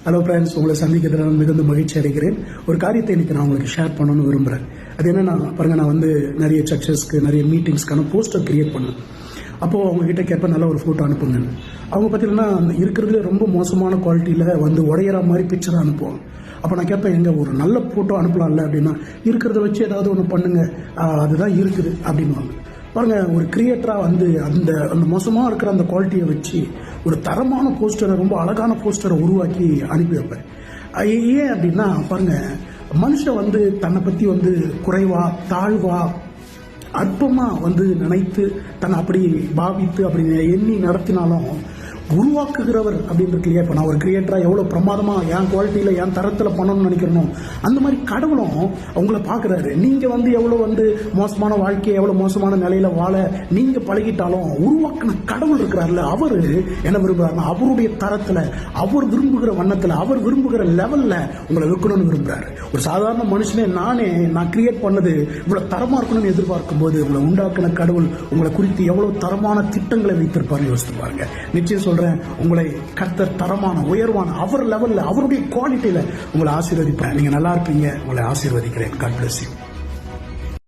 Hello friends, உங்களை சந்திக்கிறதுல நான் மிகுந்த மகிழ்ச்சி அடைகிறேன். ஒரு காரியத்தை இன்னைக்கு நான் உங்களுக்கு ஷேர் பண்ணணும்னு விரும்புகிறேன். அது என்னன்னா பாருங்க, நான் நிறைய சர்ச்சஸ்க்கு நிறைய மீட்டிங்ஸ்க்கான போஸ்டர் கிரியேட் பண்ணேன். அப்போது அவங்க கிட்ட கேட்பேன், நல்ல ஒரு ஃபோட்டோ அனுப்புங்க. அவங்க பார்த்தீங்கன்னா இருக்கிறதுல ரொம்ப மோசமான குவாலிட்டியில் உடையிற மாதிரி பிக்சரை அனுப்புவாங்க. அப்போ நான் கேட்பேன், எங்க ஒரு நல்ல ஃபோட்டோ அனுப்பலாம்ல அப்படின்னா, இருக்கிறத வச்சு ஏதாவது ஒன்று பண்ணுங்க, அதுதான் இருக்குது அப்படின்வாங்க. பாருங்க, ஒரு கிரியேட்டரா அந்த மோசமாக இருக்கிற அந்த குவாலிட்டியை வச்சு ஒரு தரமான போஸ்டரை, ரொம்ப அழகான போஸ்டரை உருவாக்கி அனுப்பி வைப்பேன். ஏன் அப்படின்னா பாருங்க, மனுஷன் தன்னை பற்றி குறைவா தாழ்வா அற்பமா நினைத்து தன்னை அப்படி பாவித்து அப்படி எண்ணி நடத்தினாலும் உருவாக்குகிறவர் அப்படின்னு இருக்கு இல்லையா. இப்போ நான் ஒரு கிரியேட்டரா எவ்வளோ பிரமாதமா என் குவாலிட்டியில என் தரத்தில் பண்ணணும்னு நினைக்கிறனோ, அந்த மாதிரி கடவுளும் அவங்கள பார்க்குறாரு. நீங்க எவ்வளோ மோசமான வாழ்க்கையை எவ்வளோ மோசமான நிலையில வாழ நீங்க பழகிட்டாலும் உருவாக்கின கடவுள் இருக்கிறார்ல, அவரு என்ன விரும்புறாருன்னா அவருடைய தரத்துல, அவர் விரும்புகிற வண்ணத்துல, அவர் விரும்புகிற லெவல்ல உங்களை வைக்கணும்னு விரும்புறாரு. ஒரு சாதாரண மனுஷனே நான் கிரியேட் பண்ணது இவ்வளவு தரமா இருக்கணும்னு எதிர்பார்க்கும் போது உங்களை உண்டாக்கின கடவுள் உங்களை குறித்து எவ்வளவு தரமான திட்டங்களை வைத்திருப்பாரு யோசித்து பாருங்க. நிச்சயம் சொல்றேன், உங்களை கர்த்தர் தரமான உயர்வான அவர் லெவல்ல அவருடைய குவாலிட்டியில உங்களை ஆசீர்வதிப்பேன். நீங்க நல்லா இருப்பீங்க. உங்களை ஆசீர்வதிக்கிறேன். God bless you.